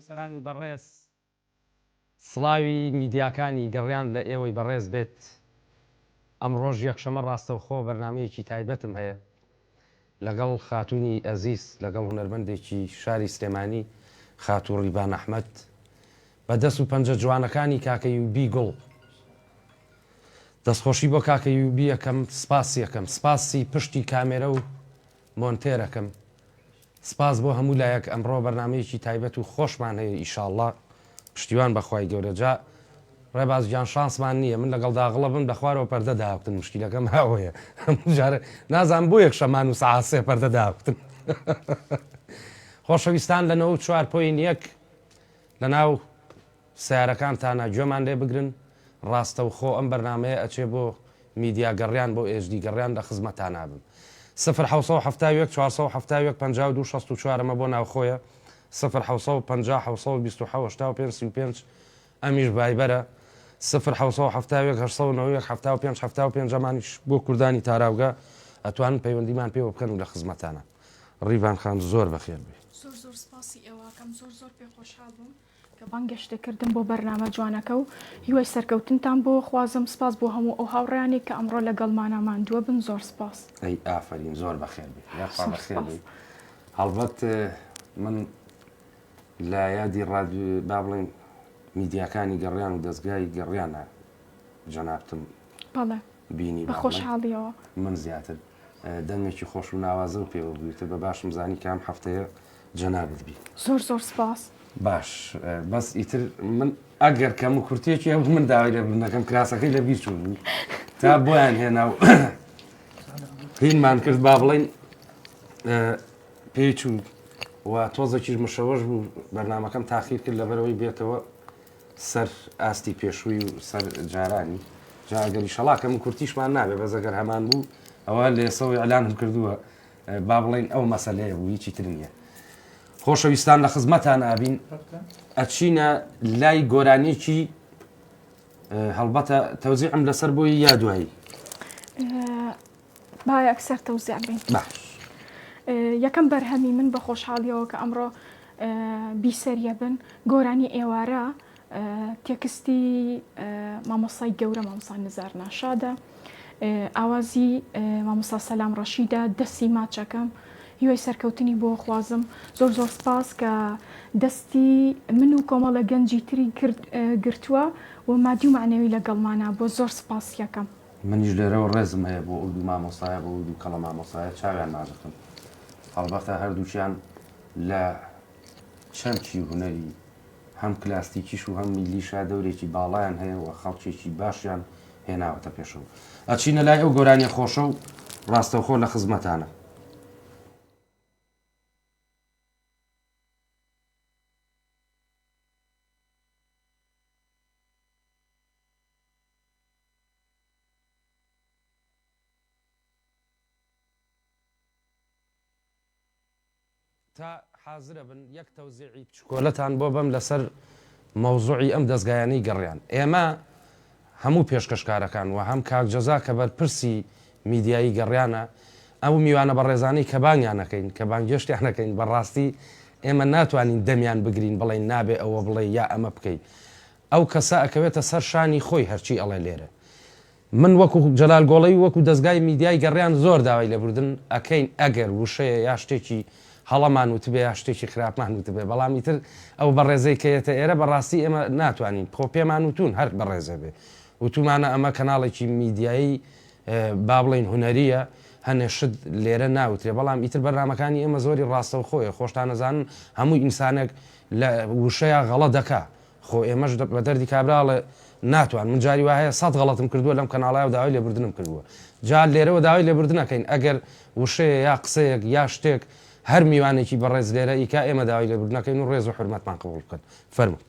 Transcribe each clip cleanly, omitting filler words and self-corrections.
سەرانی بەڕێز سڵاوی میدیاکانی گەڕیان لە ئێوەی بەڕێز بێت. ئەم ڕۆژ یەکشەمە ڕاستەوخۆ بەرنمەیەکی تایبەتم هەیە لەگەڵ خاتونی ئەزیز، لەگەڵ هونەرمەندێکی شاری سلێمانی خاتوو ڕیبان ئەحمەد بە دەست و پەنجە جوانەکانی کاکە یوبی گوڵ. دەستخۆشی بۆ کاکە یوبی یەکەم، سپاس یەکەم، سپاسی پشتی کامێرە و مۆنتێرەکەم، سپاس بۆ هەموو لایەک. ئەمڕۆ بەرنمەیەکی تایبەت و خۆشمان هەیە ئیشاءڵڵا، پشتیوان بەخوای گەورە. جا ڕێباز گیان شانسمان نییە، من لەگەڵ داغڵە بم دەخوارەوە پەردە داوتن، مشکیلەکەم هاوەیە جارە نازان بۆ یەک شەمان و سەعات 3 پەردە داوتن. خۆشەویستان لە 94.1 لە ناو سیارەکانتانە گوێمان لێ بگرن. ڕاستەوخۆ ئەم بەرنمەیە ئەچێ بۆ میدیا گەڕیان، بۆ HD گەڕیان لە خزمەتان نابم. 0 471 52 64 ئەمە بۆ ناوخۆیە، 0 5 ئەمیش بایبەرە، 0 5 ئەمانیش بۆ کوردانی تاراوگە ئەتوانن پەیوەندیمان پێوە بکەن و لە خزمەتانە. ڕیڤان خان زۆر بەخێر بێ. زۆر سپاسی ئێوەکەم، زۆر پێ خۆشحاڵ بووم کە بانگەشتەکردن بۆ بەرنامە جوانەکە و هیوای سەرکەوتنتان بۆ خوازم. سپاس بۆ هەموو ئەو هاوڕێیانی کە ئەمڕۆ لەگەڵمانە ماندووە بن. زۆر سپاس. ئەی ئافرین، زۆر بەخێر بێ، بەخێر بێ. هەڵبەت من لە یادی ڕادیۆ با بڵێن میدیاکانی گەڕیان و دەستگای گەڕیانە جەنابتم بەڵێ بینی بە خۆشحاڵیەوە. من زیاتر دەمێکی خۆش و ناوازە و پێوە بوویتە بە باشم زانی کام هەفتەیە جەنابت بی. زۆر سپاس. باش، بەس ئیتر من ئەگەر کەم و کورتێکی هەبوو من داوای لە بنەکەم کراسەکەی لە بیر چوو تا بۆیان هێنا و هینمان کرد با بڵێن پێی چوو و تۆزێکیش مشەوەش بوو. بەرنمەکەم تاخیر کرد لەبەرەوەی بێتەوە سەر ئاستی پێشووی و سەر جارانی. جاگەری شەڵاکەم و کورتیشمان نابێ، بەزەگەر هەمان بوو ئەوە لە ئێسەوەی ئەلانم کردووە با بڵێن ئەو مەسەلەیە بوو، هیچی تر نییە. خۆشەویستان لە خزمەتان ئابین، ئەچینە لای گۆرانێکی هەڵبەتە تەوزیعم لەسەر بۆی یا دوایی با ئەکسەر تەوزیع بین. باش، یەکەم بەرهەمی من بە خۆشحاڵیەوە کە ئەمڕۆ بیسەریە بن گۆرانی ئێوارە تێکستی مامۆسای گەورە مامۆستا نزار ناشادە، ئاوازی مامۆستا سەلام ڕەشیدە، دەستی ماچەکەم. هیوای سەرکەوتنی بۆ خوازم. زۆر سپاس کە دەستی من و کۆمەڵە گەنجی تری گرتووە و مادی و معنەوی لەگەڵمانە. بۆ زۆر سپاس یەکەم. منیش لێرەوە ڕێزم هەیە بۆ ئەو دوو مامۆستایە، بۆ دوو کەڵە مامۆستایە چاویان ناجەکەم. هەڵبەتە هەردووچیان لە چەمکی هونەری هەم کلاستیکیش و هەم میلیشا دەورێکی باڵایان هەیە و خەڵکێکی باشیان هێناوەتە پێشەوە. ئەچینە لای ئەو گۆرانی خۆشە و ڕاستەوخۆ لە خزمەتانە. تا حازرە بن یەک تەوزیعی چکۆلەتان بۆ بەم لەسەر مەوزوعی ئەم دەستگایانەی گەڕیان. ئێمە هەموو پێشکەشکارەکان و هەم کاکجەزا کە بەرپرسی میدیایی گەڕیانە، ئەو میوانە بە ڕێزانەی کە بانیانەکەین کە بانگەشتیانەکەین، بەڕاستی ئێمە ناتوانین دەمیان بگرین بڵێن نابێ ئەوە بڵێ یا ئەمە بکەیت. ئەو کەسە ئەکەوێتە سەر شانی خۆی هەرچی ئەڵێ لێرە. من وەکو جەلال گۆڵەوی وەکو دەستگای میدیای گەڕیان زۆر داوای لەبوردن ئەکەین ئەگەر وشەیە یا شتێکی هەڵەمان وتبێ یا شتێکی خراپمان وتبێ، بەڵام ئیتر ئەو بەڕێزەی کەیەتە ئێرە بەڕاستی ئێمە ناتوانین خۆ پێمان وتون هەر بەڕێزە بێ. وتومانە ئەمە کەناڵێکی میدیایی با بڵێن هونەریە، هەنێ شت لێرە ناوترێ، بەڵام ئیتر بەرنامەکانی ئێمە زۆری ڕاستەو خۆیە. خۆشتان نەزانن هەموو ئینسانێک لە وشەیە غەڵە دەکا. خۆ ئێمەش بە دەردی کابراڵە ناتوان. من جاری وایە 100 غەڵەتم کردووە لەم کەناڵای و داوای لێبوردنم کردووە. جا لێرەوە داوای لێبوردنەکەین ئەگەر وشەیە یا قسەیەک یا شتێک هەر میوانێکی بەڕێز لێرە ئیکا ئێمە داوای لێبوردنەکەین و ڕێز و حورمەتمان قبوڵ بکەن. فەرموو.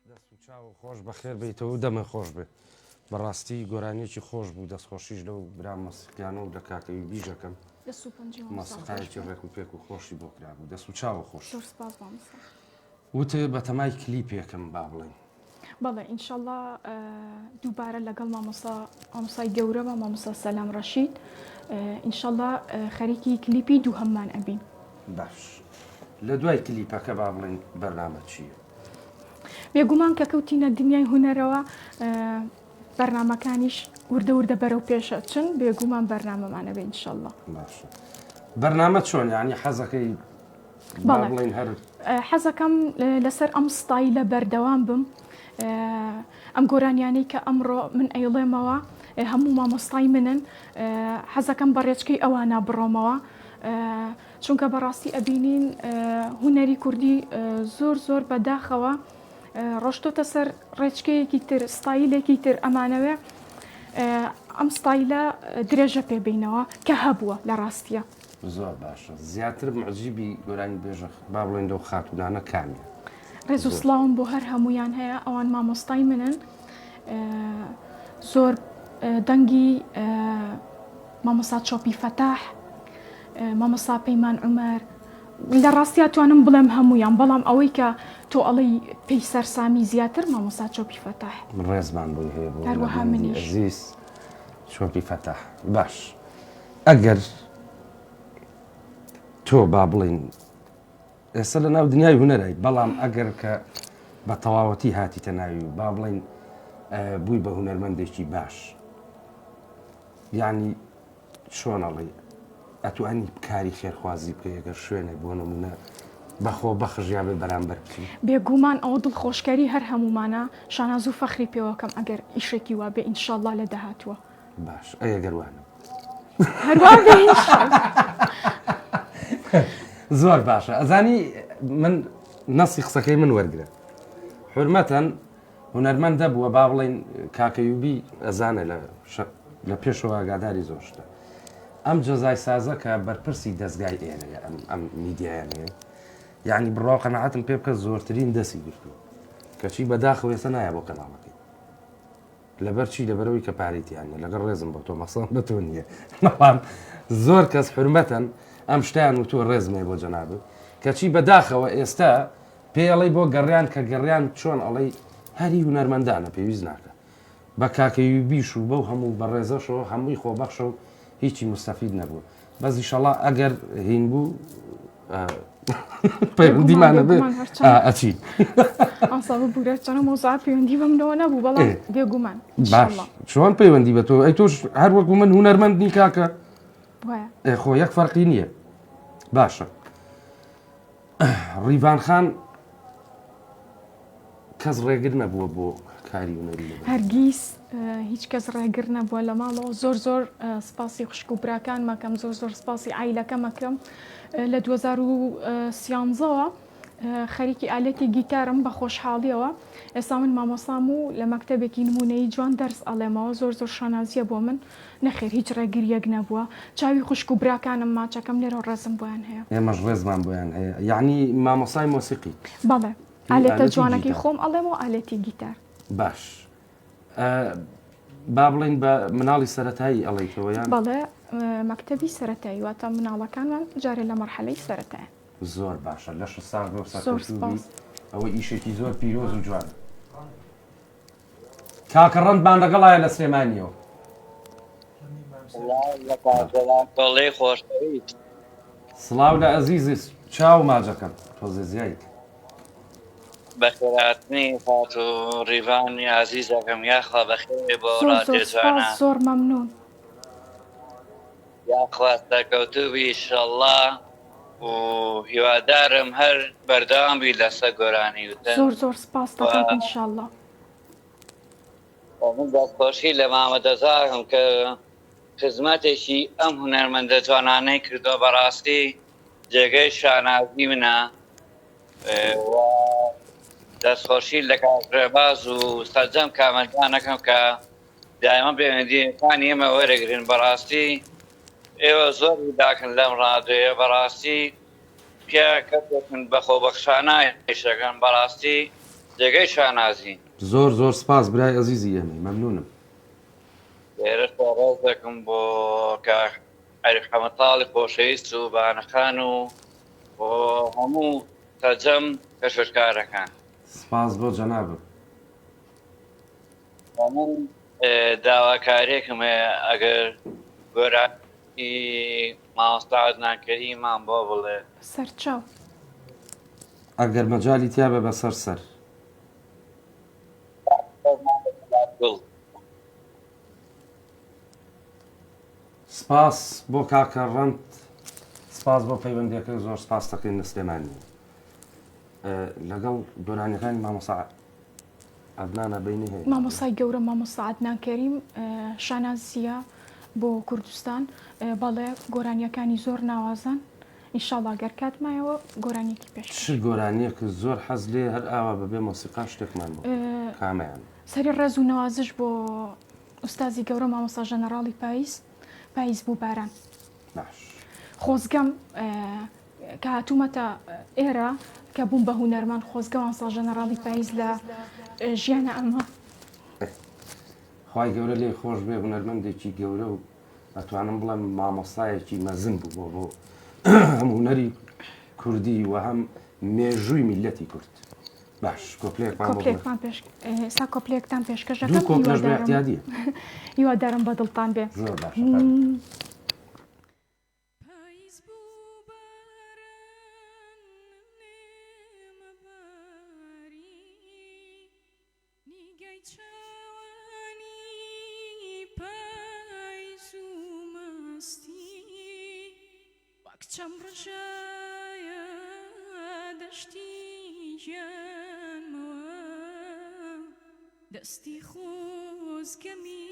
دەست و چاو خۆش بەخێر بیتەوە دەمە خۆش بێ بەڕاستی گۆرانیەکی خۆش بوو دەستخۆشیش لەو برام مەسیقیانە و لە کاکەوی بیژەکەم مەسقایەکی ڕێک و پێک و خۆشی بۆ کرا بوو دەست و چاوە خۆش وتە بە تەمای کلیپێکم با بڵێن بەڵێ ئینشاءڵڵا دووبارە لەگەڵ مامۆسای گەورە بە مامۆستا سەلام ڕەشید ئینشاءڵڵا خەریکی کلیپی دوو هەممان ئەبین باش لە دوای کلیپەکە با بڵێن بەرنامە چییە؟ بێگومان کە کەوتینە دنیای هونەرەوە بەرنامەکانیش وردە وردە بەرەو پێشە چن بێگومان بەرنامەمانە بێ ئینشاءڵڵا باشە بەرنامە چۆن یعنی حەزەکەی بڵێن هەر حەزەکەم لەسەر ئەم ستایلە بەردەوام بم ئەم گۆرانیانەی کە ئەمڕۆ من ئەیڵێمەوە هەموو مامۆستای منن حەزەکەم بە ڕێچکەی ئەوانە بڕۆمەوە چونکە بەڕاستی ئەبینین هونەری کوردی زۆر زۆر بەداخەوە ڕۆشتۆتە سەر ڕێچکەیەکی تر ستایلێکی تر ئەمانەوێ ئەم ستایلە درێژە پێبینەوە کە هەبووە لە ڕاستیە زۆر باشە زیاتر معجیبی گۆرانی بێژە با بڵێن لەو خاتونانە کامیە ڕێز و سڵاوم بۆ هەر هەمویان هەیە ئەوان مامۆستای منن زۆر دەنگی مامۆستا چۆپی فەتاح مامۆستا پەیمان عومەر لە ڕاستیا توانم بڵێم هەمویان بەڵام ئەوەی کە تۆ ئەڵەی پێی سەرسامی زیاتر مامۆستا چۆپی فەتاح من ڕێزمان بۆی هەیە بۆ هەروەها منیش عزیز چۆپی فەتاح باش ئەگەر تۆ با بڵێن ئێستا لە ناو دنیای هونەرای بەڵام ئەگەر کە بە تەواوەتی هاتیتە ناوی و با بڵێن بووی بە هونەرمەندێکی باش یعنی چۆنەڵی ئەتوانی کاری خێرخوازی بکە ئەگەر شوێنێ بۆ نمونە بەخۆ بەخژیا بێ بەرامبەر بکەی بێگومان ئەوە دڵخۆشکاری هەر هەمومانە شاناز و فەخری پێوەکەم ئەگەر ئیشێکی وا بێ ئینشاءڵڵا لە داهاتووە باش ئەگەروانم هەروە بێ زۆر باشە ئەزانی من نەسی قسەکەی من وەرگرە حرمەتەن هونەرمەندە بووە با بڵێن کاکەیوبی ئەزانە لە پێشەوە ئاگاداری زۆر شتە ئەم جەزای سازە کە بەرپرسی دەستگای ئێرەیە ئەم میدیایانەیە یعنی بڕاو قەناعەتم پێ بکە زۆرترین دەستی گرتووە کەچی بەداخەوە ێستا نایە بۆ کەناڵەکەی لەبەر چی لەبەرەوەی کە پارێتیانە لەگەڵ ڕێزم بۆ تۆ مەسەڵ بە تۆ نییە بەڵام زۆر کەس حرمەتەن ئەم شتیان و تۆ ڕێزمێ بۆ جەنابێت کەچی بەداخەوە ئێستا پێڵی بۆ گەڕیان کە گەڕیان چۆن ئەڵەی هەری هونەرمەندانە پێویست ناکە بە کاکەوی بیش و بەو هەموو بە ڕێزەشەوە هەمووی خۆبەخشە و هیچی مستەفید نەبوو بەزی شەڵا ئەگەر هین بوو پەیوەندیمانە بێ ئەچی ئاسا بورە چۆنە مۆزا پەیوەندی بەمنەوە نەبوو بەڵام بێگومان باش چۆن پەیوەندی بە تۆ ئەی تۆش هەر وەکو من هونەرمەندنی کاکە خۆ یەک فەرقی نییە باشە ڕیڤان خان کەس ڕێگر نەبووە بۆ کاری هونەری هەرگیز هیچ کەس ڕێگر نەبووە لە ماڵەوە زۆر زۆر سپاسی خوشک و براکان مەکەم زۆر زۆر سپاسی ئایلەکە مەکەم لە 2013ەوە خەریکی ئالەتی گیتارم بە خۆشحاڵیەوە ئێستا من مامۆسام و لە مەکتەبێکی نمونەی جوان دەرس ئەڵێمەوە زۆر زۆر شانازیە بۆ من نەخێر هیچ ڕێگریەک نەبووە چاوی خوشک و براکانم ماچەکەم لێرە ڕێزم بۆیان هەیە ئێمەش ڕێزمان بۆیان هەیە یعنی مامۆسای مۆسیقی بەڵێ ئالێتە جوانەکەی خۆم ئەڵێمەوە ئالەتی گیتار باش با بڵێن بە مناڵی سەرەتایی ئەڵێیتەوەیان بەڵێ مەکتەبی سەرەتایی واتە مناڵەکانمان جارێ لە مەرحەلەی سەرەتایە زۆر باشە لە ساڵ بۆ سەرکەوتووی ئەوە ئیشێکی زۆر پیرۆز و جوان کاکە ڕەندمان لەگەڵایە لە سلێمانیەوە بەڵێ خۆشەویست سڵاو لە ئەزیزی چاو ماجەکەم تۆزێ زیایت بەخێراتنی فات و ڕیڤانی عزیزەکەم یاخوا بەخێرێ بۆ ڕادێجوانە زۆر مەمنون یاخوا سەرکەوتووی ئینشەڵڵا و هیوادارم هەر بەردەوام بی لەسەر گۆرانی وتن زۆر زۆر سپاس دەکەم ئینشەڵڵا من دەستخۆشی لە مامەدەزاکەم کە خزمەتێکی ئەم هونەرمەندە جوانانەی کردووە بەڕاستی جێگەی شانازی منە دەستخۆشی لە کاکڕێباز و سەرجەم کامەلجانەکەم کە دایما پەیوەندیەکانی ئێمە وەرەگرن بەڕاستی ئێوە زۆر داکەن لەم ڕادێە بەڕاستی پیا کەسێکن بەخۆبەخشانە ئیشەکەن بەڕاستی جێگەی شانازی زۆر زۆر سپاس برای ئەزیزی ئێمە مەمنونم. لێرە ڕێز دەکەم بۆ عەریف حەمەتاڵی خۆشەویست و بانەخان و بۆ هەموو تەجەم پێشکارەکان سپاس بۆ جەنابم. هەموو داواکارێکم هەیە ئەگەر گۆرانی مامۆستا عەدنان کەریمان بۆ بڵێ سەرچاو ئەگەر مەجای تیا بە بەسەر سەر. سپاس بۆ کاکە ڕەند، سپاس بۆ پەیوەندیەکە، زۆر سپاس دەکەین سلێمانی. لەگەڵ گۆرانیەکانی مامۆستا عەدنانە بینی هەیە. مامۆسای گەورە مامۆستا عەدنان کەریم شانازیە بۆ کوردستان، بەڵێ گۆرانیەکانی زۆر ناوازان. ئینشاڵڵا گەر کاتمایەوە گۆرانیەکی پێش چ گۆرانیەکە زۆر حەز لێ هەر ئاوا بەبێ مۆسیقا شتێکمان بۆ کامیان. سەری ڕێز و نەوازش بۆ ئوستازی گەورە مامۆستا ژەنەراڵی پاییز بوو باران. باش. خۆزگەم کە هاتوومەتە ئێرە کە بووم بە هونەرمان، خۆزگە مامۆستا ژەنەراڵی پاییز لە ژیانە ئەمە خوای گەورە لێ خۆش بێ، هونەرمەندێکی گەورە و ئەتوانم بڵێم مامۆستایەکی مەزن بوو بۆ هەم هونەری کوردی و هەم مێژووی میلەتی کورد. باش کۆپلێکمان ئێستا کۆپلێکتان پێشکەشەکەم. دوو کۆپلەش بە احتیادیە. هیوادارم بە دڵتان بێ. زۆر باش. چەم ڕژایە دەشتی ژیانمەوە دەستی خۆزگەمی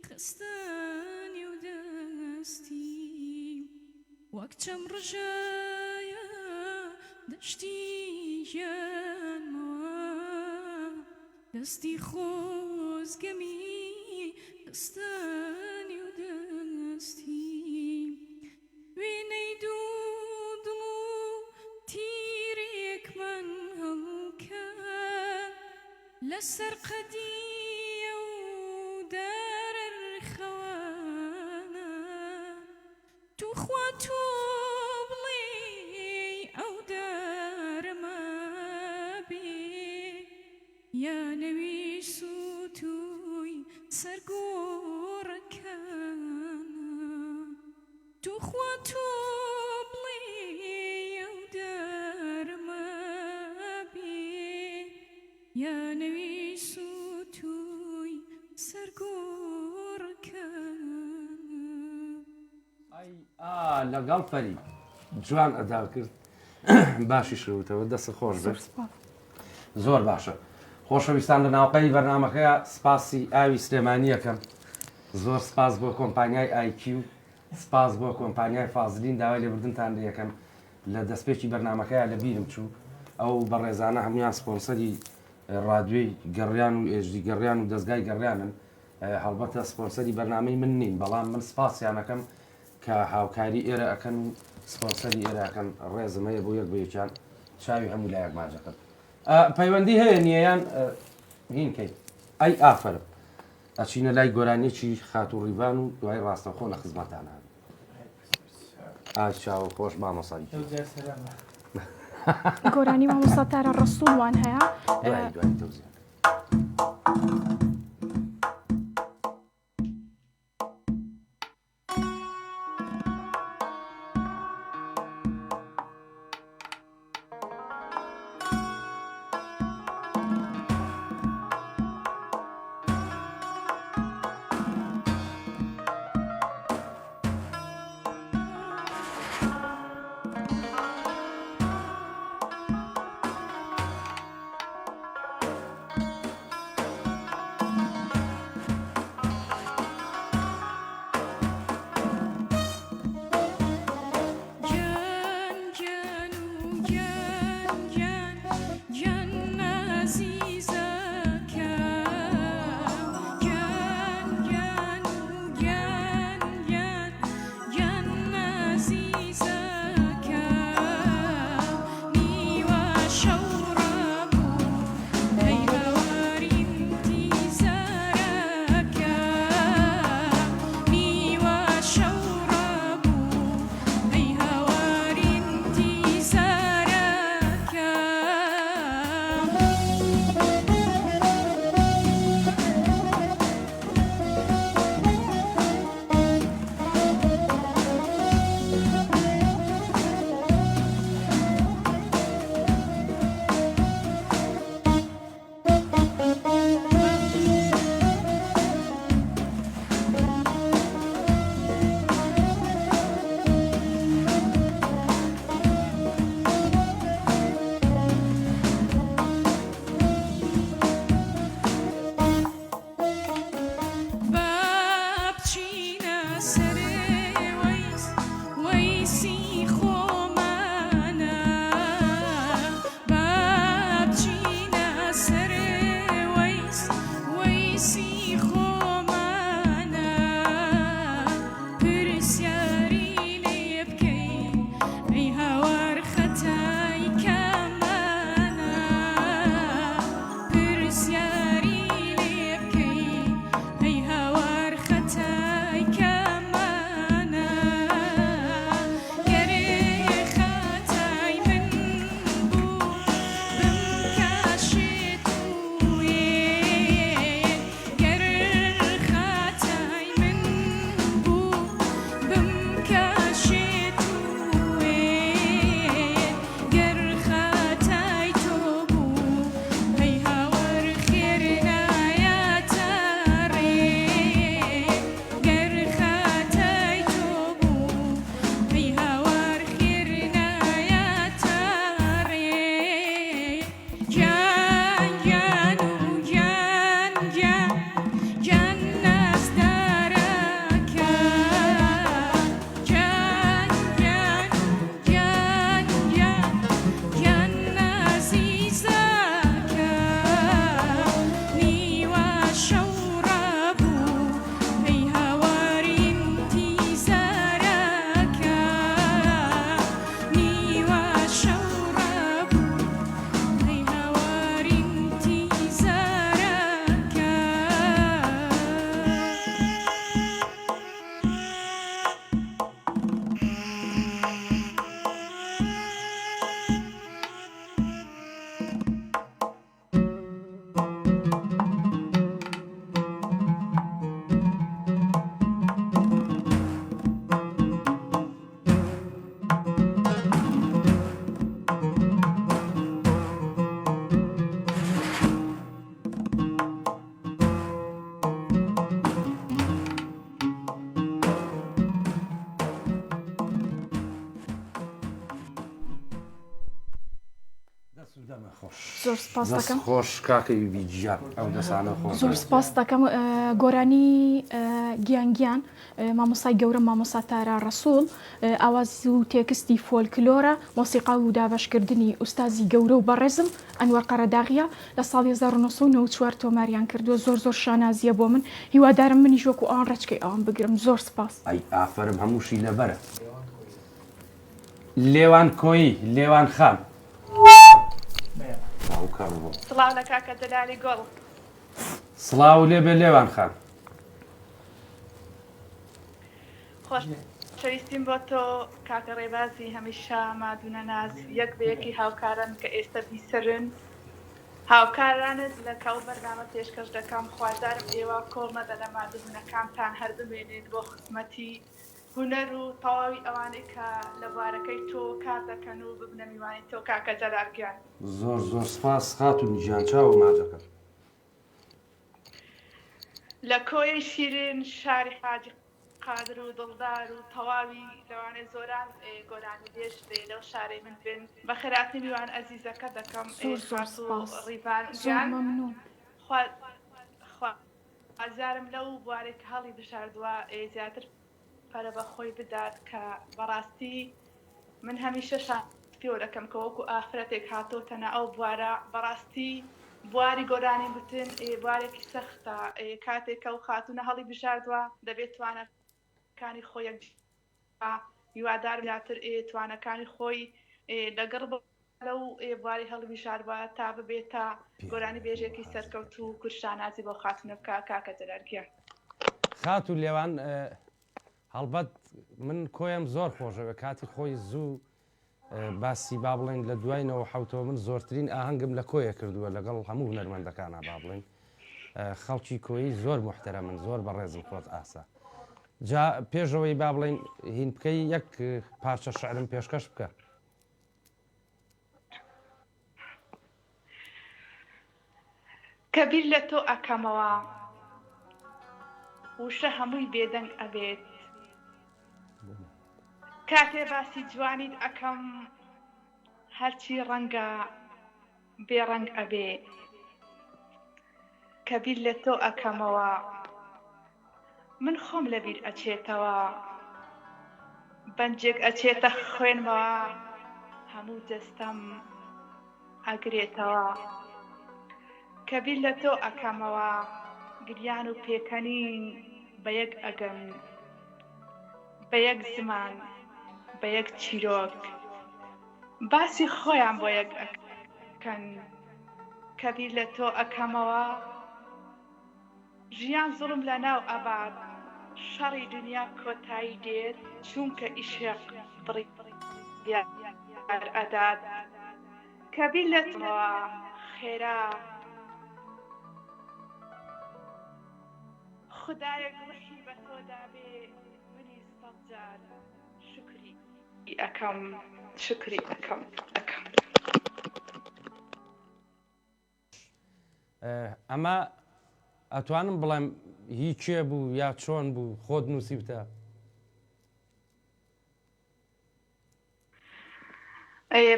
خستانی و دەستی وەک چەم ڕژایە دەشتی ژیانمەوە دەستی خۆزگەمی خستانی و دەستی وێنەی دوو دڵ و تیرێکمان هەڵکە لەسەر قەدیە و دەرەرخەوانە توخوا تۆ بڵێ ئەو دارەمە بێ یا نەویست و توی سەرگۆڕەکانە توخوا تۆ بڵێ ئەو دارەمە بێ یا نەویست و توی سەرگۆڕەکانە. لەگەڵ فەری جوان ئەدا کرد. باشی شروتەوە دەست خۆش بێت. زۆر باشە. خۆشەویستان لە ناوقەی بەرنامەکەیە سپاسی ئاوی سلێمانیەکەم. زۆر سپاس بۆ کۆمپانیای ئایکیو، سپاس بۆ کۆمپانیای فازلین داوای لێبوردنتان لەکەم لە دەستپێکی بەرنمەکەیە لە بیرم چوو. ئەو بەڕێزانە هەمویان سپۆنسەری ڕادیۆی گەڕیان و ئێژدی گەڕیان و دەستگای گەڕیانن. هەڵبەتە سپۆنسەری بەرنامەی من نین، بەڵام من سپاسیانەکەم کە هاوکاری ئێرە ئەەکەن و سپۆنسەری ئێراکەن. ڕێزمەیە بۆ یەک بەیەکیان چاوی هەموو لایەک ماجەکەن. پەیوەندی هەیە نیەیان هینکەی ئەی ئافرم ئەچینە لای گۆرانیەکی خاتوو ڕیڤان و دوای ڕاستەخۆ لە خزمەتانە. چاوە خۆش مامۆسایی گۆرانی مامۆستا تارە ڕەسوڵوان هەیە. دوای تەوزیان. زۆر سپاس دەکەم. خۆش کاکەی بیجیان ئەو دەسانە خۆش. زۆر سپاس دەکەم گۆرانی گیانگیان مامۆستای گەورە مامۆستا تارا ڕەسوول ئاواز و تێکستی فۆلکلۆرە مۆسیقا و دابەشکردنی ئوستازی گەورە و بەڕێزم ئەنوەر قەرەداغیە لە ساڵی 1994 تۆماریان کردووە زۆر شانازیە بۆ من هیوادارم منیش وەکو ئەوان ڕێچکەی ئەوان بگرم. زۆر سپاس. ئەی ئافرم هەمووشی لەبەرە. لێوان کۆیی لێوان خام. سڵاو لە کاکە جەلالی گۆڵ. سڵاو لێبێ لێوان خام. خۆش شەویستیم بۆ تۆ کاکە ڕێبازی هەمیشە مادونە ناز یەک بە یەکی هاوکارن کە ئێستا بیسەرن هاوکارانت لە کەو بەردامە پێشکەش دەکەم خوازارم ئێوە کۆڵ نەدە لە مادونەکانتان هەر بمێنێت بۆ خزمەتی هونەر و تەواوی ئەوانەی کە لە بوارەکەی تۆ کار دەکەن و ببنە میوانی تۆ کاکە جەلالگیان. زۆر سپاس خاتون گیان چاوە ماجەکە. لە کۆی شیرین شاری حاجی قادر و دڵدار و تەواوی لەوانێ زۆران گۆرانی دێش لەو شارەی من بن بە خێراتی میوان ئەزیزەکە دەکەم ڕیبان خوازارم لەو بوارێک هەڵی بشاردووە زیاتر پەرە بە خۆی بدات کە بەڕاستی من هەمیشە پێوە دەکەم کە وەکو ئافرەتێک هاتۆتەنە ئەو بوارە بەڕاستی بواری گۆرانی بتن بوارێکی سەختە کاتێکە و خاتونە هەڵی بشاردووە دەبێت توانەکانی خۆی هیوادار لاتر توانەکانی خۆی لەگەڕ لەو بواری هەڵی بشاردووە تا ببێتە گۆرانی بێژێکی سەرکەوت و کورشانازی بۆ خاتونە بکە کاکە جەلالگیە. خات و لێوان هەڵبەت من کۆیم زۆر خۆشەوە کاتی خۆی زوو باسی با بڵێن لە دوایینەوە حوتەوە من زۆرترین ئاهەنگم لە کۆیە کردووە لەگەڵ هەموو هونەرمەندەکانە با بڵێن خەڵکی کۆیی زۆر محتەرە من زۆر بەڕێزم خۆت ئاسا جا پێشەوەی با بڵێن هین بکەی یەک پارچە شعرم پێشکەش بکە. کەبیر لە تۆ ئەکەمەوە وشە هەمووی بێدەنگ ئەبێت کاتێ باسی جوانیت ئەەکەم هەرچی ڕەنگە بێڕەنگ ئەبێ کەبیر لە تۆ ئەکەمەوە من خۆم لەبیر ئەچێتەوە بەنجێک ئەچێتە خوێنمەوە هەموو دەستەم ئەگرێتەوە کەبیر لە تۆ ئەکەمەوە گریان و پێکەنین بە یەک ئەگەن بە یەک زمان بە یەک چیرۆک باسی خۆیان بۆ یەک ئەکەن کەبیر لە تۆ ئەکەمەوە ژیان زوڵم لە ناو ئەبات شەڕی دنیا کۆتایی دێت چونکە ئیشق بڕی ئەدات کەبیر لە تۆوە خێرا خدایەک ڕحی بە تۆدا بێ منی سەد جار شکری ئەەکەم ئەمە ئەتوانم بڵێم هیچ کێ بوو یا چۆن بوو خۆت نووسیبتە؟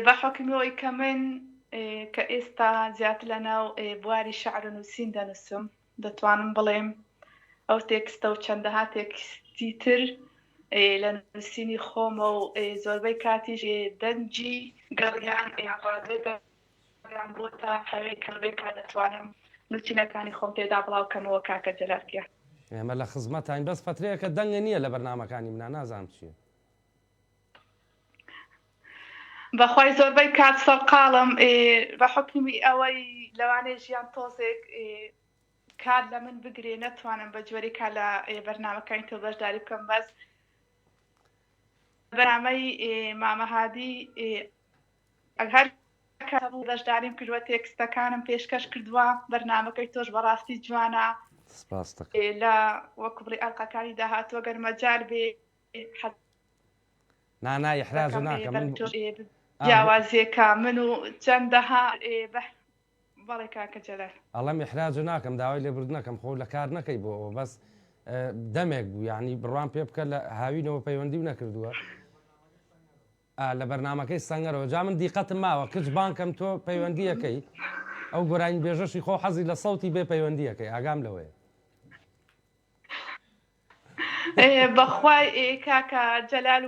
بە حکمیەوەی کە من کە ئێستا زیاتر لە ناو بواری شەعر و نووسین دەنووسم دەتوانم بڵێم ئەو تێکستە و چەندەها تێکستی تر لە نووسینی خۆمە و زۆربەی کاتیش دەنجی گەڕیان ڕادێگەیان بۆ تا هەوەی کەڵبێ کا دەتوانم نووسینەکانی خۆم تێدا بڵاوکەمەوە کاکە جەلالگیە. ئێمە لە خزمەتان بەس فترەیەکە دەنگە نییە لە بەرنامەکانی منە نازانم چییە. بەخوای زۆربەی کات سەرقاڵم بە حکمی ئەوەی لەوانەیە ژیان تۆزێک کار لە من بگرێ نەتوانم بە جۆری کا لە بەرنامەکانی تۆ بەشداری بکەم بەس بەرنامەی مامەهادی ئەگەر بوو بەشداریم کردووە تێکستەکانم پێشکەش کردووە بەرنامەکەی تۆش بەڕاستی جوانە لە وەکوبڕی ئەڵلقەکانی داهاتوە گەرمەجار بێ نانای حراز و ناکەم جیاوازیەکە من و چەندەها بەڵێ کاکە جەلال ئەڵەم ئحراز و ناکەم داوای لێبرد نەکەم خۆ لە کار نەکەی بۆ بەس دەمێک بوو یعنی بڕوان پێ بکە لە هاوینەوە پەیوەندی و نەکردووە لە بەرنمەکەی سەنگەرەوە جا من دیقەتم ماوە کچ بانکەم تۆ پەیوەندیەکەی ئەو گۆرانی بێژەشی خۆ حەزی لە سەوتی بێ پەیوەندیەکەی ئاگام لەوەیە بەخوای کاکە جەلال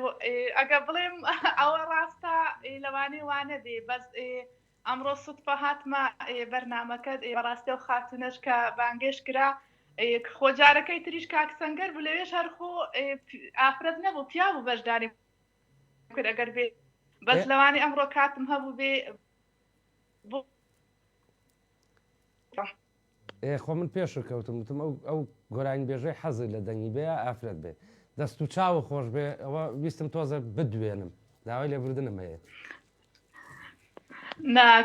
ئەگە بڵێم ئەوە ڕاستە لەوانەی وانە بێ بەس ئەمڕۆ سوتفە هاتمە بەرنمەکەت بەڕاستی و خاتونەش کە بانگێش کرا خۆجارەکەی تریش کاک سەنگەر بوو لەوێش هەرخۆ ئافرەت نەبوو پیا بوو بەشداری کرد ئەگەر بێ بەس لەوانی ئەمڕۆ کاتم هەبوو بێ خۆ من پێشە کەوتم وتم ئەو گۆرانی بێژەی حەزی لە دەنگی بێ ئافرەت بێ دەست و چاوە خۆش بێ ئەوە ویستم تۆزە بدوێنم داوای لێبوردنم هەیە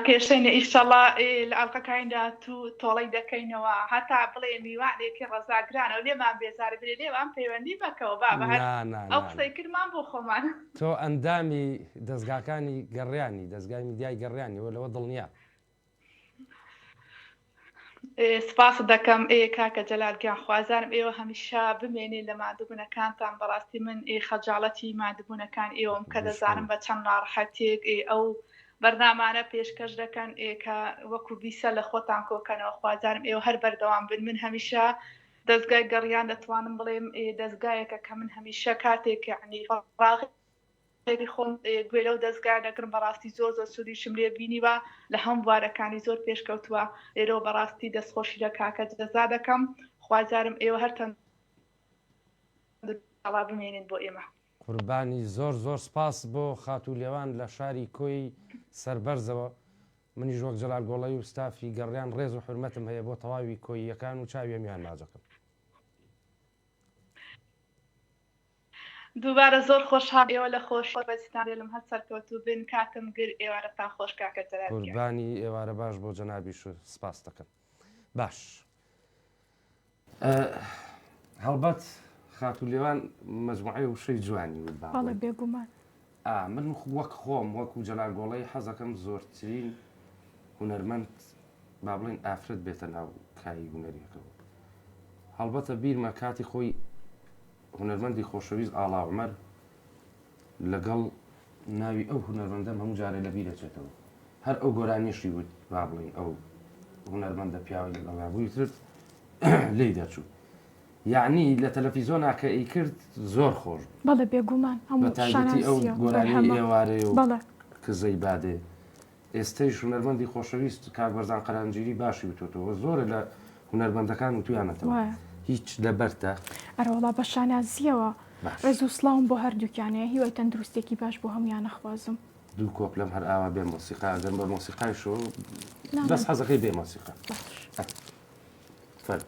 کێشەینە ئیشەڵا لە ئەڵلقەکاندا تو تۆڵی دەکەینەوە هەتا بڵێ میوانێکی ڕزاگرانەوە لێمان بێزار برێ لێوان پەیوەندی بکەوە با ئەو قسەی کردمان بۆ خۆمان تۆ ئەندامی دەستگاکانی گەڕیانی دەستگای میدیای گەڕیانیەوە لەوە دڵنیا سپاس دەکەم کاکە جەلالگیان خوازارم ئێوە هەمیشە بمێنێ لە مادبوونەکانتان بەڕاستی من خەجاڵەتی مادبوونەکان ئێوەم کە دەزانم بە چەند ناڕەحەتێک ئەو بەرنامانە پێشکەش دەکەن کە وەکو بیسە لە خۆتان کۆکەنەوە خوازارم ئێوە هەر بەردەوام بن من هەمیشە دەستگای گەڕیان دەتوانم بڵێم دەستگایەکە کە من هەمیشە کاتێک یعنی خۆم گوێ لەو دەستگای دەکردم بەڕاستی زۆر زۆر سوودیشم لێ بینیوە لە هەم بوارەکانی زۆر پێشکەوتووە لێرەوە بەڕاستی دەستخۆشی لە کاکە جەزا دەکەم خوازارم ئێوە هەرتەن بمێنین بۆ ئێمە قوربانی زۆر زۆر سپاس بۆ خاتو لێوان لە شاری کۆی سەربەرزەوە منیش وەک جەلال گۆڵی و ستافی گەڕیان ڕێز و حرمەتم هەیە بۆ تەواوی کۆییەکان و چاوی ئەمیان ماجەکەم دووبارە زۆر خۆشحاڵ ئێوە لە خۆش بەستان لەم هەر سەرکەوتو بن کاتم گر ئێوارەتان خۆش کاکە جەلال قوربانی ئێوارە باش بۆ جەنابیش و سپاس دەکەم باش هەڵبەت خاتو لێوان مەجموعەی وشەی جوانی بەڵێ بێگومان من وەک خۆم وەکو جەلال گۆڵی حەزەکەم زۆرترین هونەرمەند با بڵێن ئافرەت بێتە ناو کاری هونەریەکەەوە هەڵبەتە بیرمە کاتی خۆی هونەرمەندی خۆشەویست ئاڵا عومەر لەگەڵ ناوی ئەو هونەرمەندەم هەموو جارێ لە بیرەچێتەوە هەر ئەو گۆرانیشی وت با بڵێن ئەو هونەرمەندە پیاوی لەڵابووی تر لێی دەچوو یعنی لە تەلەڤیزۆنا کە ئەی کرد زۆر خۆش بەڵێ بێگومان بەتایبەتی ئەو گۆرانی ئێوارێ و بەڵێ کزەی بادێ ئێستەیش هونەرمەندی خۆشەویست کاک بەرزان قەرانجیری باشی وتۆتەوە زۆرە لە هونەرمەندەکان وتویانەتەوە هیچ لەبەرتە ئەرەوەڵا بە شانازیەوە ڕێز و سڵاوم بۆ هەردووکیانەیە هیوای تەندروستێکی باش بۆ هەمویان نەخوازم دوو کۆپ لەم هەر ئاوا بێ مۆسیقا ئەگەم بە مۆسیقایشەوە بەس حەزەکەی بێ مۆسیقا فەرق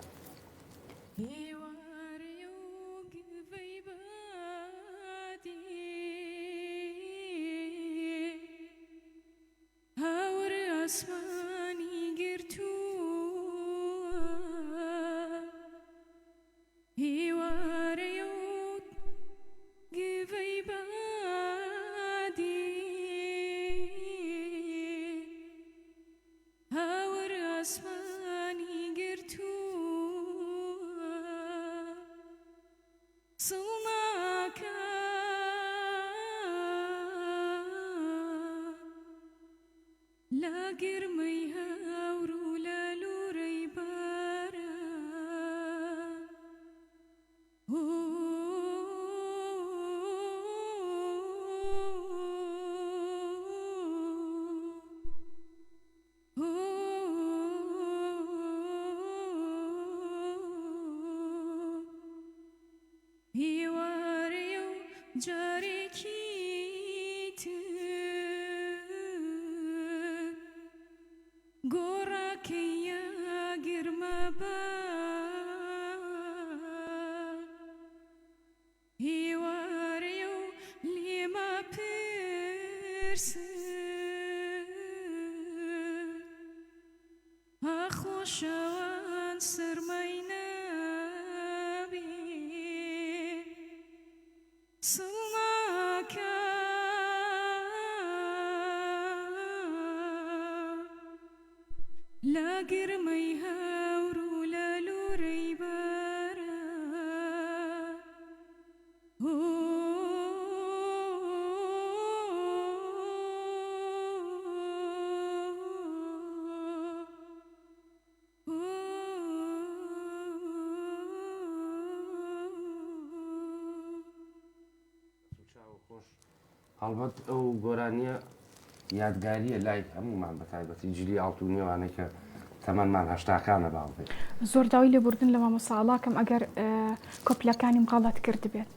ئاسمانی گرتووە هیوارەیە و گڤەی بادی هاور ئاسمانی گرتووە سڵناکە لا گرمەی هاور و لە لوورەی بارە هیوارەیە و جارێکی گۆڕاکەیە گرمە بە هیوارەیە و لێمە پرس ئاخۆشەوان سەرمای نەبێ سڵناکە لا گرمەی هاور و لە لوورەی بارە هەڵبەت ئەو گۆرانیە یادگاریە لای هەمومان بە تایبەتی جلی ئاڵتونیێوانەی کە تەمەنمان هەشتاکانە باڵێ زۆر داوای لێبوردن لە مامۆساڵاکەم ئەگەر کۆپلەکانیم غەڵەت کرد بێت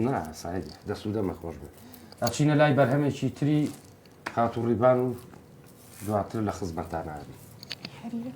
نا سایدە دەسوودەمە خۆش بێت ئەچینە لای بەرهەمێکی تری خاتوڕیبان و دواتر لە خزمەتان نابی حەریرە.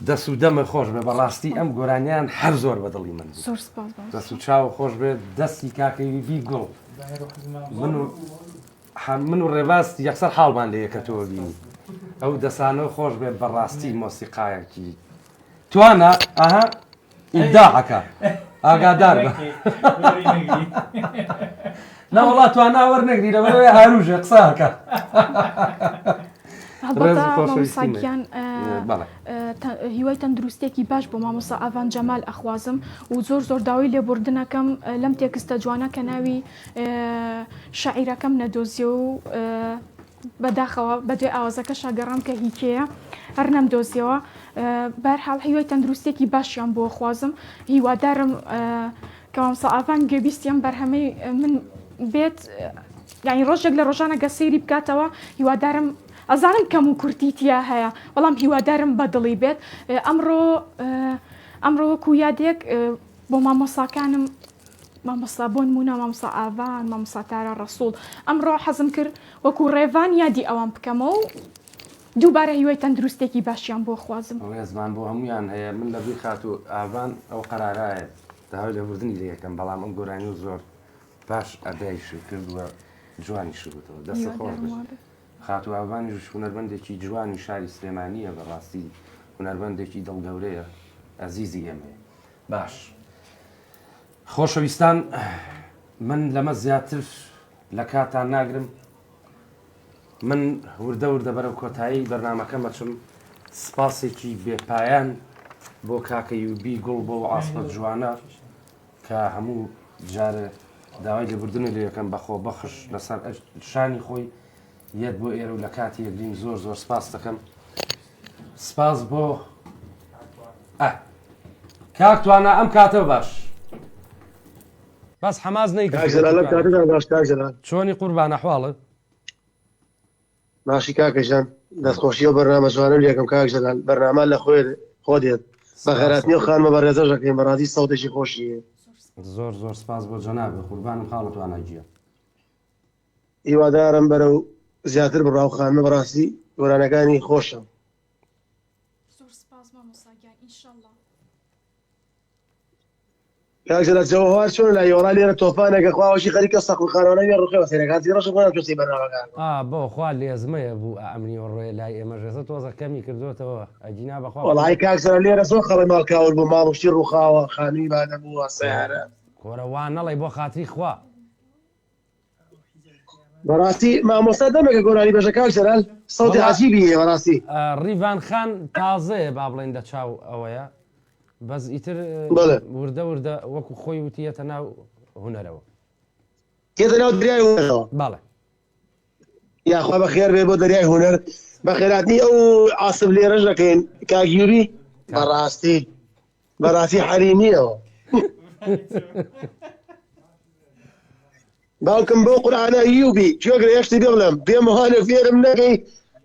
دەست و دەمە خۆش بێ بەڕاستی ئەم گۆرانیان هەر زۆر بەدڵی من زۆر سپاس دەست و چاو خۆش بێت دەستی کاکەوی گوڵ من و ڕێباست یەکسەر حاڵمان لە یەکەتەوە بینی ئەو دەسانە خۆش بێت بەڕاستی مۆسیقایەکی توانە ئەها ئیبداعەکە ئاگادار بە ناوەڵات توانە وەرنەگری لەبەرەوەی هاروژە قساکە مامۆساگیان هیوای تەندروستێکی باش بۆ مامۆسا ئاڤان جەمال ئەخوازم و زۆر داوای لێبوردنەکەم لەم تێکستە جوانە کە ناوی شاعیرەکەم نەدۆزیە و بەداخەوە بەدوێ ئاوازەکە شاگەڕام کە هیکەیە هەر نەمدۆزیەوە بەرحاڵ هیوای تەندروستێکی باشیان بۆ خوازم هیوادارم کە مامۆسا ئاڤان گوێبیستیان بەرهەمەی من بێت یعنی ڕۆژێک لە ڕۆژانە گە سەیری بکاتەوە هیوادارم ئەزانم کەم و کورتیتیا هەیە بەڵام هیوادارم بەدڵی بێت ئەمڕۆ وەکو یادێک بۆ مامۆساکانم مامۆستا بۆ نمونە مامۆستا ئاڤان مامۆستا تارا ڕەسوڵ ئەمڕۆ حەزم کرد وەکو ڕێڤان یادی ئەوان بکەمەوە و دووبارە هیوای تەندروستێکی باشیان بۆ خوازم ڕێزمان بۆ هەمویان هەیە من لە بیر خات و ئاڤان ئەو قەرارایە داوای لێبوردنی لە یەکەم بەڵام ئەم گۆرانی و زۆر باش ئەدایش کردووە جوانی شروعەوە دەستە خۆش بێت خات و ئاڤانیش هونەربەندێکی جوانی شاری سلێمانیە بەڕاستی هونەربەندێکی دڵگەورەیە ئەزیزی ئێمەیە باش خۆشەویستان من لەمە زیاتر لە کاتان ناگرم من وردە بەرەو کۆتایی بەرنامەکەم بەچم سپاسێکی بێپایان بۆ کاکە یوبی گوڵ بۆ ئاسپە جوانە کە هەموو جارە داوای لێبوردنی لە یەکەم بەخۆ بەخش لەسەر شانی خۆی یەت بۆ ئێرە و لە کاتی یەکدین زۆر سپاس دەکەم سپاس بۆ کاک توانە ئەم کاتە باش بەس حەماز چۆنی قوربان ئەحواڵە ماشی کاکەژان دەستخۆشیە بەرنامە جوانە یەکەم کاکژەلان بەرنامە لە خۆ دێت بە خێراتنی و خانمە بە ڕێزەژەکەین بەڕادی سەوتێکی خۆشیە زۆر سپاس بۆ جەنابێ قوربانم خاڵتوانە گیە هیوادارم بەرەو زیاتر بڕاو خانمە بەڕاستی گۆرانەکانی خۆشە کاکژەلە جەوهار چۆن لای وەڵا لێرە تۆفانێکە خواوەشی خەریکە سەقڵخانانەوی ڕوخەوە سێرەکاتی ڕەش بۆ تووسی بەرنامەکان بۆ خوا لێزمەیە بوو ئەمنی ڕۆی لای ئێمە ژێزە تۆزە کەمی کردوێتەوە ئەجینا بەخوا وەڵای کاکسەرە لێرە زۆر خەڵی ماڵکاول بوو مامۆشتی ڕووخاوە خانووی بادە بووە سیارە کۆرەوان نەڵێ بۆ خاتری خوا بەڕاستی مامۆستا دەمێکە گۆرانی بەژە کاکسەران سەوتی عەجیبیە بەڕاستی ڕیڤان خان تازەیە با بڵێن دە چاو ئەوەیە بەس ئیتر وردە وەکو خۆی وتیەتە ناو هونەرەوە تێتە ناو دریای هونەرەوە بەڵێ یاخوا بە خێر بێ بۆ دەریای هونەر بە خێراتنی ئەو عاسب لێرەش دەکەین کاگیوری بەڕاستی حەریمیەوە باوکم بۆ قورعانە یوبی گوێگرە هێشتی بێ بڵێم بێم وهانە فێرم نەکەی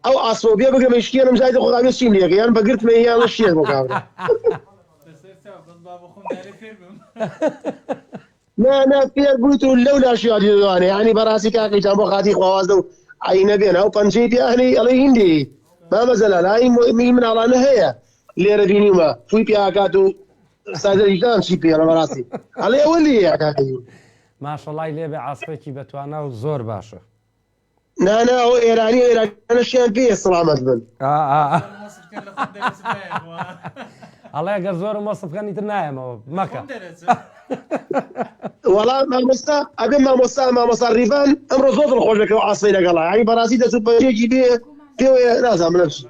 ئەو ئاسۆ بێ بگەمە شتێنم جای دەخۆڵاوێت چیم لێگە یان بەگرتمە یان شتێک بۆ کاڕە نا فێر بوویت و لەو لاشیادی دوانێ ینی بەڕاستی کاکەیتان بۆ خاتی خواوازدە و عینە بێن ئەو پەنجەی پیاهەی ئەڵێ هیندی مامەزەلا لای مناڵانە هەیە لێرە بینیمە توی پیاکات و سادەریدان چی پێڵە بەڕاستی ئەڵێ ئەوە لێ کاکەی ماشەڵای لێبێ عاسپێکی بەتوانە و زۆر باشە نانا ئەو ئێرانیشیان پێ سڵامەت بن ئەڵێ گەر زۆر مۆسفەکانی تر نایەمەوە مەکە وەڵام مامۆستا ئەبێ مامۆستا ڕیڤان ئەمڕۆ زۆر دڵخۆش دەکەوە ئاسپەی لەگەڵا ینی بەڕاستی دەچوو بەجێکی بێ پێوەیە نازانم چی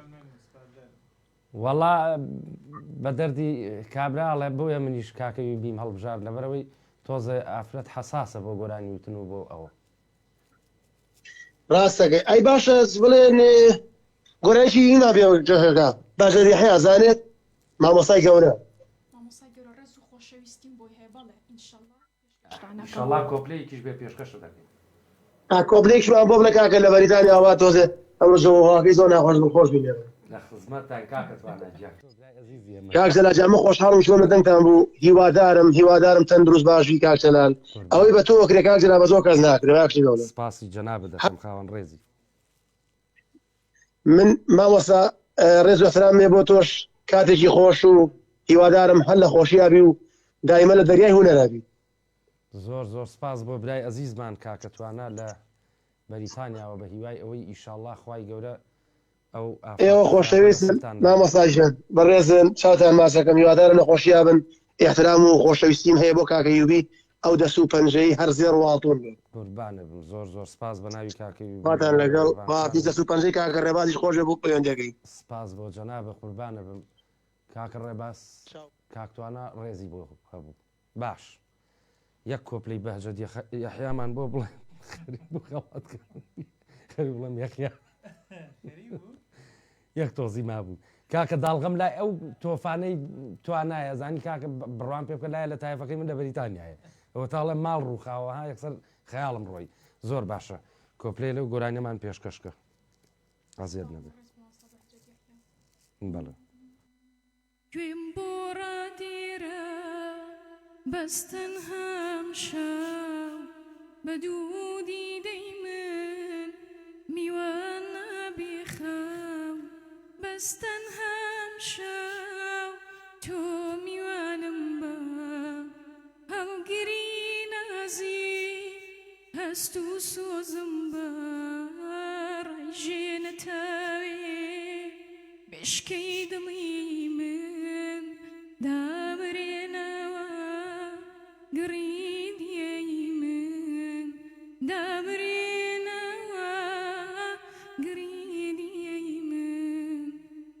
وەڵا بە دەردی کابراڵێ بۆیە منیش کاکەوی بیم هەڵبژار لەبەرەوەی تۆزە ئافرەت حەساسە بۆ گۆرانی وتن و بۆ ئەوە ڕاستەکەی ئەی باشە بڵێن گۆرانیی نابێ جەهێدا باشەری حیا زانێت مامۆستای گەورە ئینشەڵا کۆپلەیەکیش بێ پێشکەش دەکەین کۆپلێکشمان بۆ بڵێ کاکە لە بەریتانیا ئەوە تۆزێ ئەمڕۆ ژەوەڵاکەی زۆر ناخۆش خۆش بینێرە لە خزمەتتان کاکەتوانە کاکسەلاجامە خۆشحاڵم چۆن دەنگتان بوو هیوادارم تەندروست باشی کاکسەلال ئەوەی بە تۆ وەکرێ کاکسەلا بە زۆر کەس ناکرێ سپاسی جەنابە دەکەم خاوەن ڕێزی من مامۆستا ڕێز و احترام بۆ تۆش کاتێکی خۆش و هیوادارم هەر لە خۆشیابی و دایمە لە دەریای هونەرابی زۆر سپاس بۆ برای ئەزیزمان کاکەتوانە لە بەریتانیاوە بە هیوای ئەوەی ئیشاڵڵا خوای گەورە ئەو ئێوە خۆشەویست مامۆستاژیان بەڕێزن چاوتان ماسەکەم هیوادارم نەخۆشییا بن احترام و خۆشەویستیم هەیە بۆ کاکەیوبی ئەو دەست و پەنجەی هەر زێر واڵتون بن قوربانە بم زۆر سپاس بە ناوی کاکەی خواتان لەگەڵ باتی دەست و پەنجەی کاکە ڕێبازیش خۆشە بۆ پەیوەندەکەی سپاس بۆ جەنابە قوربانە بم کاکە ڕێباس کاکتوانە ڕێزی بۆ هەبوو باش یەک کۆپلەی بەهجەت یەحیامان بۆ بڵێ خەری بڵێم یەخیا یەک تۆزی مابوو کاکە داڵغەم لای ئەو تۆفانەی توانایە زانی کاکە بڕوان پێ بکە لایە لە تایفەکەی من لە بەریتانیایە ئەوە تاڵێ ماڵ ڕووخاوەها یەکسەر خەیاڵم ڕۆی زۆر باشە کۆپلێ لەو گۆرانیەمان پێشکەشکە ئازیێت نەبێت بەڵێ گوێم بۆ ڕادێرە بەستن هەم شەو بە دوو دیدەی من میوان نابێخەو بەستن هەم شەو تۆ میوانم بە هەڵگری نازی هەست و سۆزم بە ڕێژێنەتاوێ بشکەی دڵی من دابرێنەوە گڕیدیەی من دابرێنەوە گڕیدیەی من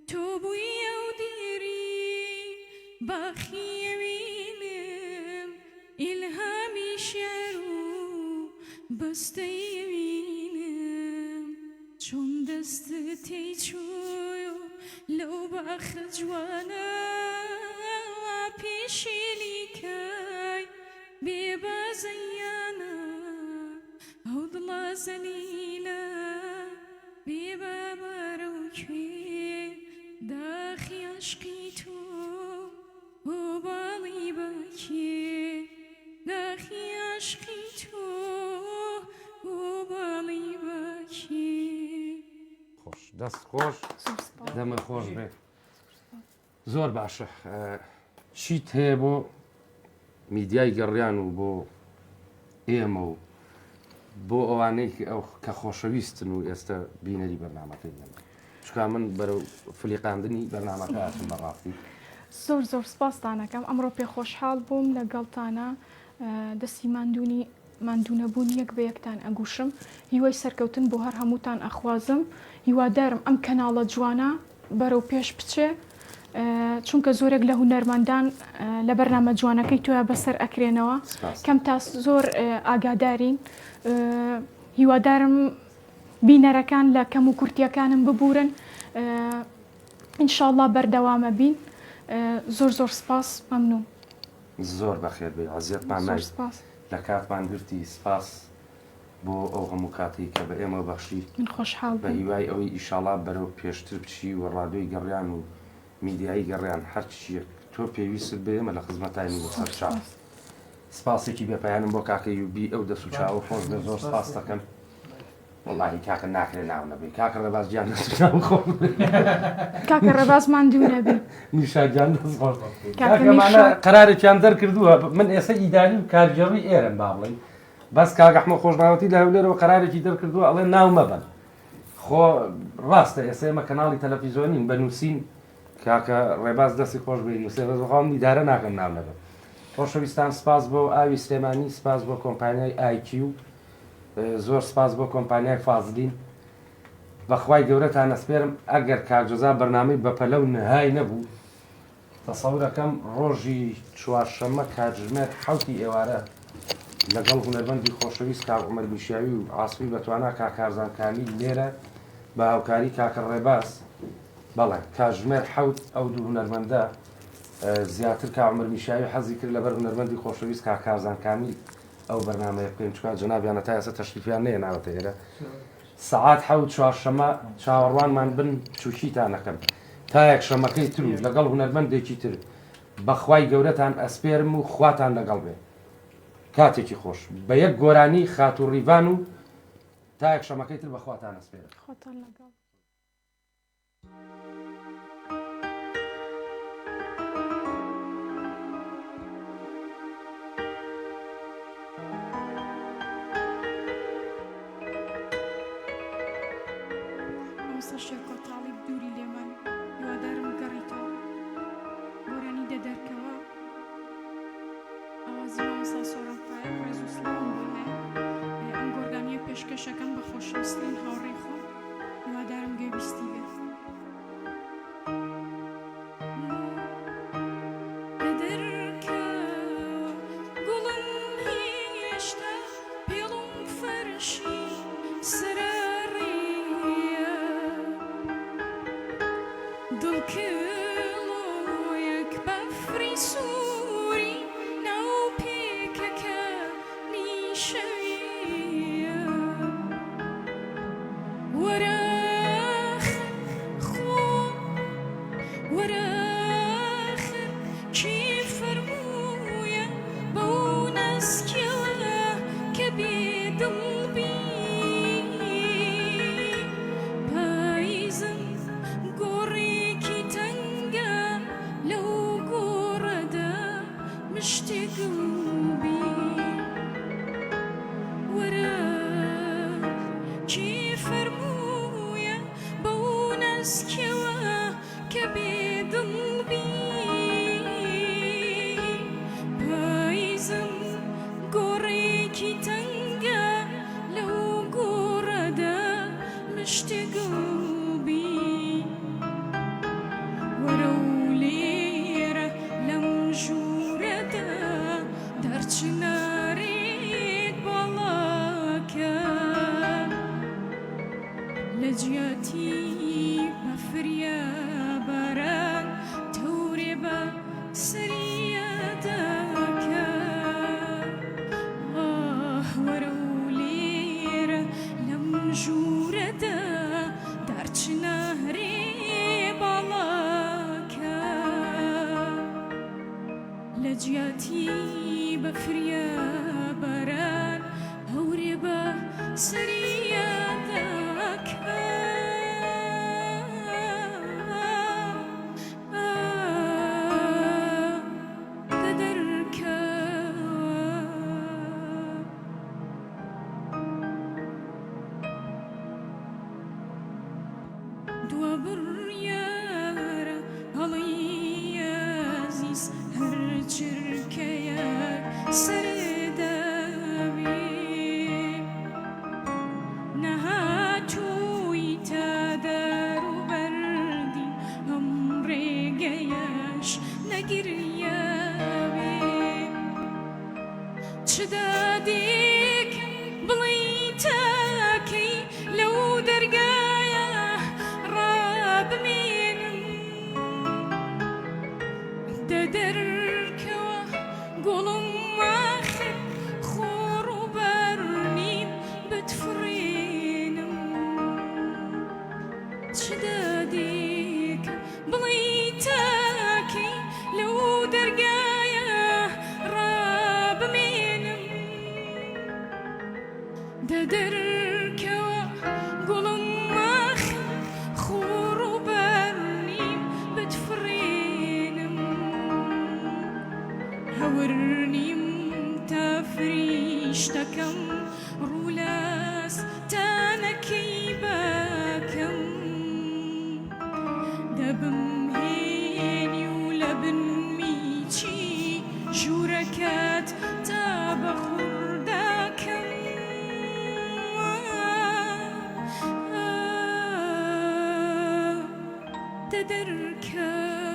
تۆ بووی ئەو دیری باخیەوینم ئیلهامی شێر و بەستەیەوینم چۆن دەستت تێی چووە لەو باخە جوانە پێشێلیکای بێبازەیانە ئەو دڵە زەلیلە بێبابارە و کوێ داخی عشقی تۆ بۆ باڵی باکێ داخی عشقی تۆ بۆ باڵی باکێ خۆش دەست خۆش دەمە خۆش بێ زۆر باشە چیت هەیە بۆ میدیای گەڕیان و بۆ ئێمە و بۆ ئەوانەی ئەو کە خۆشەویستن و ئێستا بینەری بەرنامەکەی بن چکا من بەرەو فلیقاندنی بەرنامەکە هاتم بەڕاستی زۆر سپاسدانەکەم ئەمڕۆ پێ خۆشحاڵ بووم لەگەڵتانە دەستی ماندوونەبوون یەک بە یەکتان ئەگوشم هیوای سەرکەوتن بۆ هەر هەمووتان ئەخوازم هیوادارم ئەم کەناڵە جوانە بەرەو پێش بچێ چونکە زۆرێک لە هونەرمەندان لە بەرنامە جوانەکەی تۆە بەسەر ئەکرێنەوە کەم تا زۆر ئاگادارین هیوادارم بینەرەکان لە کەم و کورتیەکانم ببورن ئینشاءڵڵا بەردەوامە بین زۆر سپاس مەمنون زۆر بەخێر بێ عەزیەتمان نای لە کاتمان گرتی سپاس بۆ ئەو هەموو کاتی کە بە ئێمە بەخشی من خۆشحاڵ بە هیوای ئەوەی ئیشاڵا بەرەو پێشتر بچی و ڕادۆی گەڕیان و میدیایی گەڕیان هەر چیەک تۆ پێویست بێ ئێمە لە خزمەتانی سەرچاو سپاسێکی بێپایانم بۆ کاکە یوبی ئەو دەست و چاوە خۆش بێ زۆر سپاس دەکەم وەڵاهی کاکە ناکرێ ناو نەبێ کاکە ڕێباز گیان دەست و چاو خۆ کاکە ڕێبازمان دوو نەبێ نیشاگیان دەست خۆش کاکەمانە قەرارێکیان دەرکردووە من ئێستا ئیداری و کارگەڕی ئێرەم با بڵێن بەس کاک ئەحمەد خۆشناوەتی لە هەولێرەوە قەرارێکی دەرکردووە ئەڵێ ناو مەبەن خۆ ڕاستە ئێستا ئێمە کەناڵی تەلەڤیزیۆنین بەنووسین کاکە ڕێباز دەستی خۆش بێ نووسێ بەزەخواڵم نیدارە ناکەم ناو نەبن خۆشەویستان سپاس بۆ ئاوی سلێمانی سپاس بۆ کۆمپانیای ئایکیو زۆر سپاس بۆ کۆمپانیای فازلین بەخوای گەورەتان ئەسپێرم ئەگەر کاکجەزا بەرنامەی بەپەلەو نەهای نەبوو تەسەورەکەم ڕۆژی چوارشەممە کاتژمێر حەوتی ئێوارە لەگەڵ هونەرمەندی خۆشەویست کاک عومەر میشاوی و عاسمی بەتوانا کاکارزان کامیل لێرە بە هاوکاری کاکە ڕێباز بەڵێ کاتژمێر حەوت ئەو دوو هونەرمەندە زیاتر کاک عومەر میشاوی حەزی کرد لەبەر هونەرمەندی خۆشەویست کاکارزان کامیل ئەو بەرنامەیە بکەین چکات جەنابیانە تا ئێستا تەشریفیان نێناوەتە ئێرە سەعات حەوت چوارشەممە چاوەڕوانمان بن چوشیتان نەکەم تا یەکشەممەکەی تر و لەگەڵ هونەرمەندێکی تر بەخوای گەورەتان ئەسپێرم و خواتان لەگەڵ بێ کاتێکی خۆش بە یەک گۆرانی خاتوڕیڤان و تا یەکشەممەکەی تر بەخواتان ئەسپێرم خۆتان لەگەڵ Nossa, Chico, tá ali. بە خۆشەویستترین هاوڕێی خۆم هیوادارم گوێبیستی بێت. تدركه